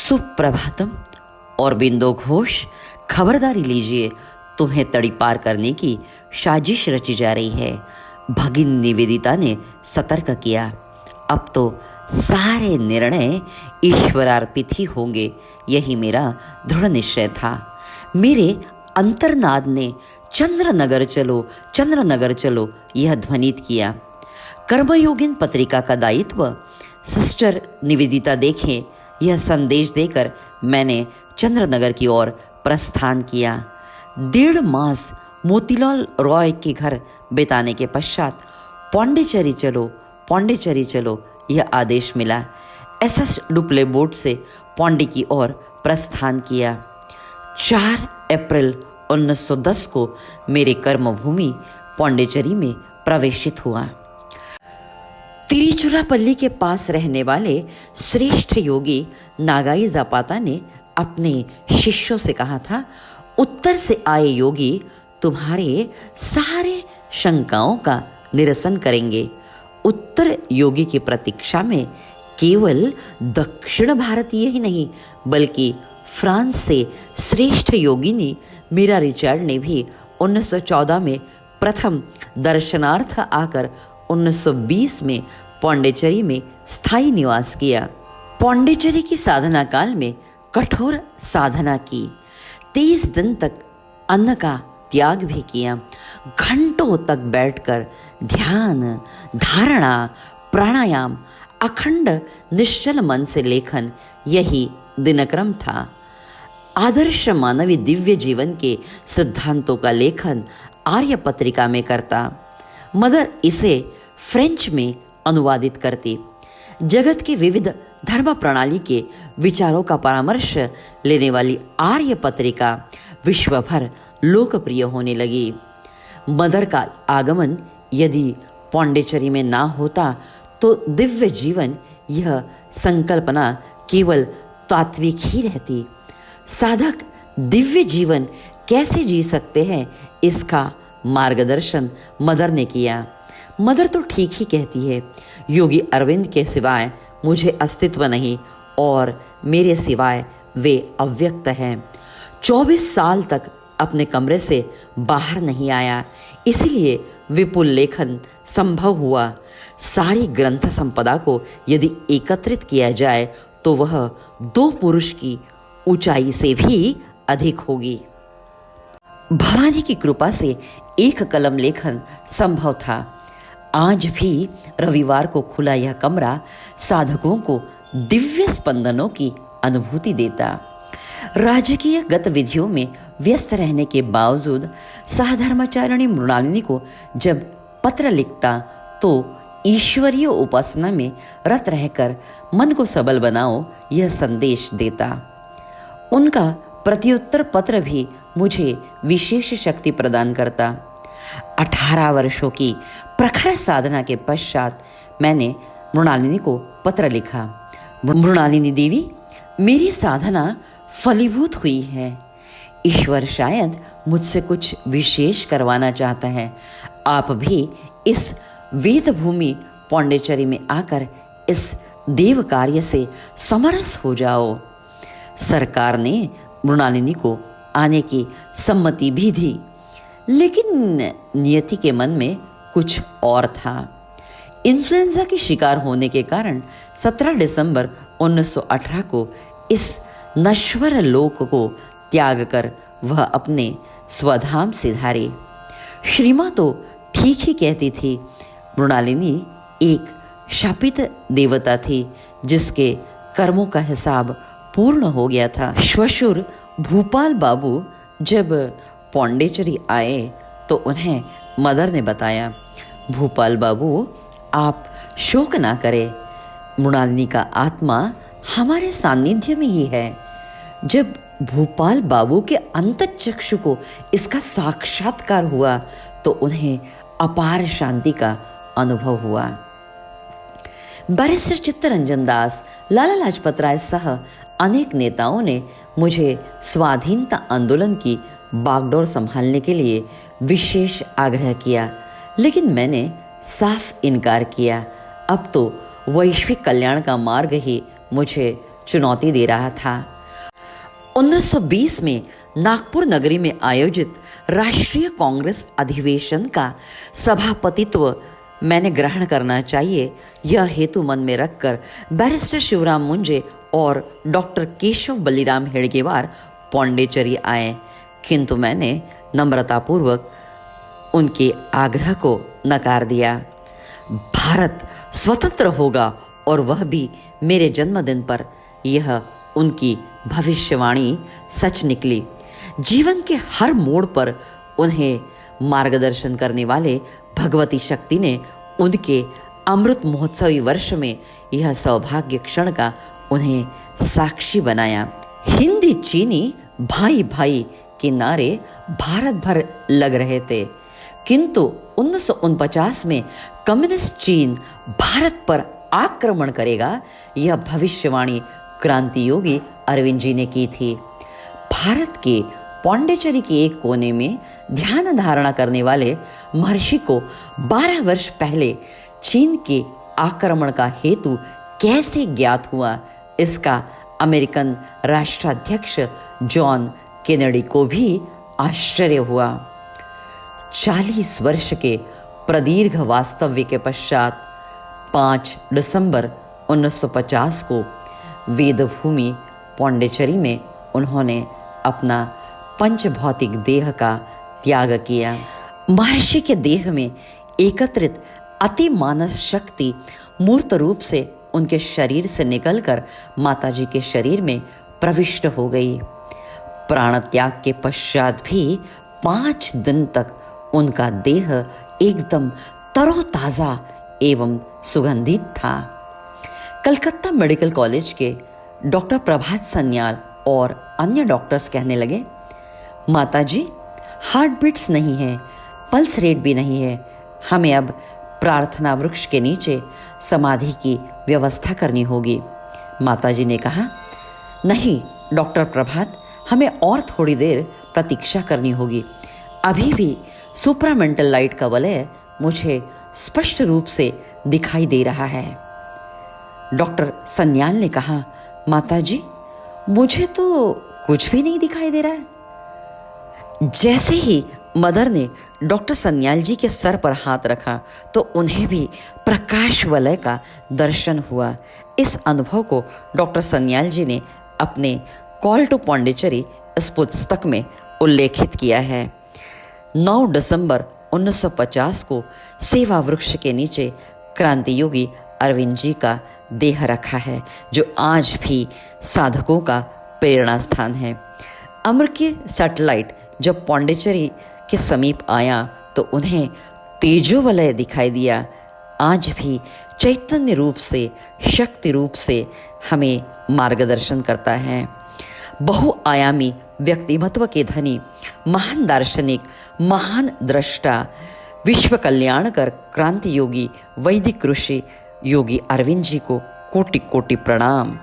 सुप्रभातम। और बिंदु घोष, खबरदारी लीजिए, तुम्हें तड़ी पार करने की साजिश रची जा रही है, भगिन निवेदिता ने सतर्क किया। अब तो सारे निर्णय ईश्वरार्पित ही होंगे, यही मेरा दृढ़ निश्चय था। मेरे अंतर्नाद ने चंद्रनगर चलो, चंद्रनगर चलो यह ध्वनित किया। कर्मयोगिन पत्रिका का दायित्व सिस्टर निवेदिता देखें, यह संदेश देकर मैंने चंद्रनगर की ओर प्रस्थान किया। 1.5 मास मोतीलाल रॉय के घर बिताने के पश्चात पौंडीचेरी चलो, पौंडीचेरी चलो यह आदेश मिला। एसएस डुप्ले बोट से पौंडी की ओर प्रस्थान किया। 4 अप्रैल 1910 को मेरे कर्मभूमि पौंडीचेरी में प्रवेशित हुआ। तिरुचिरापल्ली के पास रहने वाले श्रेष्ठ योगी नागाई जापाता ने अपने शिष्यों से कहा था, उत्तर से आए योगी तुम्हारे सारे शंकाओं का निरसन करेंगे। उत्तर योगी की प्रतीक्षा में केवल दक्षिण भारतीय ही नहीं, बल्कि फ्रांस से श्रेष्ठ योगिनी मीरा रिचर्ड ने भी 1914 में प्रथम दर्शनार्थ आकर 1920 में पौंडीचेरी में स्थायी निवास किया। पौंडीचेरी की साधना काल में कठोर साधना की, 30 दिन तक अन्न का त्याग भी किया। घंटों तक बैठकर ध्यान, धारणा, प्राणायाम, अखंड निश्चल मन से लेखन, यही दिनक्रम था। आदर्श मानवी दिव्य जीवन के सिद्धांतों का लेखन आर्य पत्रिका में करता। मदर इसे फ्रेंच में अनुवादित करती। जगत के विविध धर्म प्रणाली के विचारों का परामर्श लेने वाली आर्य पत्रिका विश्व भर लोकप्रिय होने लगी। मदर का आगमन यदि पौंडीचेरी में ना होता तो दिव्य जीवन, यह संकल्पना केवल तात्विक ही रहती। साधक दिव्य जीवन कैसे जी सकते हैं, इसका मार्गदर्शन मदर ने किया। मदर तो ठीक ही कहती है, योगी अरविंद के सिवाय मुझे अस्तित्व नहीं और मेरे सिवाय वे अव्यक्त हैं। 24 साल तक अपने कमरे से बाहर नहीं आया, इसीलिए विपुल लेखन संभव हुआ। सारी ग्रंथ संपदा को यदि एकत्रित किया जाए तो वह 2 पुरुष की ऊंचाई से भी अधिक होगी। भवानी की कृपा से एक कलम लेखन संभव था। आज भी रविवार को खुला यह कमरा साधकों को दिव्य स्पंदनों की अनुभूति देता। राजकीय गतिविधियों में व्यस्त रहने के बावजूद सहधर्मचारिणी मृणालिनी को जब पत्र लिखता तो ईश्वरीय उपासना में रत रहकर मन को सबल बनाओ, यह संदेश देता। उनका प्रत्युत्तर पत्र भी मुझे विशेष शक्ति प्रदान करता। 18 वर्षों की प्रखर साधना के पश्चात मैंने मृणालिनी को पत्र लिखा। मृणालिनी देवी, मेरी साधना फलीभूत हुई है। ईश्वर शायद मुझसे कुछ विशेष करवाना चाहता है। आप भी इस वेद भूमि पौंडीचेरी में आकर इस देव कार्य से समरस हो जाओ। सरकार ने मृणालिनी को आने की सम्मति भी दी, लेकिन नियति के मन में कुछ और था। इन्फ्लुएंजा की शिकार होने के कारण 17 दिसंबर 1918 को इस नश्वर लोक को त्याग कर वह अपने स्वधाम से धारे। श्रीमा तो ठीक ही कहती थी। मृणालिनी एक शापित देवता थी जिसके कर्मों का हिसाब पूर्ण हो गया था। श्वशुर भूपाल बाबू जब पौंडीचेरी आए तो उन्हें मदर ने बताया, भूपाल बाबू आप शोक ना करें, मृणालिनी का आत्मा हमारे सानिध्य में ही है। जब भूपाल बाबू के अंतःचक्षु को इसका साक्षात्कार हुआ तो उन्हें अपार शांति का अनुभव हुआ। बैरिस्टर चित्तरंजन दास, लाला लाजपत राय सह अनेक नेताओं ने मुझे स्वाधीनता आंदोलन की बागडोर संभालने के लिए विशेष आग्रह किया, लेकिन मैंने साफ इनकार किया। अब तो वैश्विक कल्याण का मार्ग ही मुझे चुनौती दे रहा था। 1920 में नागपुर नगरी में आयोजित राष्ट्रीय कांग्रेस अधिवेशन का सभापतित्व मैंने ग्रहण करना चाहिए, यह हेतु मन में रखकर बैरिस्टर शिवराम मुंजे और डॉक्टर केशव बलिराम हेडगेवार पौंडीचेरी आए, किंतु मैंने नम्रतापूर्वक उनके आग्रह को नकार दिया। भारत स्वतंत्र होगा और वह भी मेरे जन्मदिन पर, यह उनकी भविष्यवाणी सच निकली। जीवन के हर मोड़ पर उन्हें मार्गदर्शन करने वाले भगवती शक्ति ने उनके अमृत महोत्सवी वर्ष में यह सौभाग्य क्षण का उन्हें साक्षी बनाया। हिंदी चीनी भाई भाई के नारे भारत भर लग रहे थे, किंतु 1949 में कम्युनिस्ट चीन भारत पर आक्रमण करेगा, यह भविष्यवाणी क्रांति योगी अरविंद जी ने की थी। भारत के पौंडीचेरी के एक कोने में ध्यान धारणा करने वाले महर्षि को 12 वर्ष पहले चीन के आक्रमण का हेतु कैसे ज्ञात हुआ, इसका अमेरिकन राष्ट्राध्यक्ष जॉन केनेडी को भी आश्चर्य हुआ। 40 वर्ष के प्रदीर्घ वास्तव्य के पश्चात 5 दिसंबर 1950 को वेदभूमि पौंडीचेरी में उन्होंने अपना पंचभौतिक देह का त्याग किया। महर्षि के देह में एकत्रित अति मानस शक्ति मूर्त रूप से उनके शरीर से निकलकर माताजी के शरीर में प्रविष्ट हो गई। प्राण त्याग के पश्चात भी 5 दिन तक उनका देह एकदम तरोताजा एवं सुगंधित था। कलकत्ता मेडिकल कॉलेज के डॉक्टर प्रभात सन्याल और अन्य डॉक्टर्स कहने लगे, माताजी हार्ट बीट्स नहीं है, पल्स रेट भी नहीं है, हमें अब प्रार्थना वृक्ष के नीचे समाधि की व्यवस्था करनी होगी। माताजी ने कहा, नहीं डॉक्टर प्रभात, हमें और थोड़ी देर प्रतीक्षा करनी होगी, अभी भी सुप्रामेंटल लाइट का वलय मुझे स्पष्ट रूप से दिखाई दे रहा है। डॉक्टर सन्याल ने कहा, माताजी मुझे तो कुछ भी नहीं दिखाई दे रहा है। जैसे ही मदर ने डॉक्टर सन्याल जी के सर पर हाथ रखा तो उन्हें भी प्रकाश वलय का दर्शन हुआ। इस अनुभव को डॉक्टर सन्याल जी ने अपने कॉल टू पौंडीचेरी इस पुस्तक में उल्लेखित किया है। 9 दिसंबर 1950 को सेवा वृक्ष के नीचे क्रांति योगी अरविंद जी का देह रखा है, जो आज भी साधकों का प्रेरणा स्थान है। अम्र के सैटेलाइट जब पौंडीचेरी के समीप आया तो उन्हें तेजोवलय दिखाई दिया। आज भी चैतन्य रूप से, शक्ति रूप से हमें मार्गदर्शन करता है। बहुआयामी व्यक्तिमत्व के धनी, महान दार्शनिक, महान दृष्टा, विश्व कल्याणकर क्रांति योगी वैदिक ऋषि योगी अरविंद जी को कोटि कोटि प्रणाम।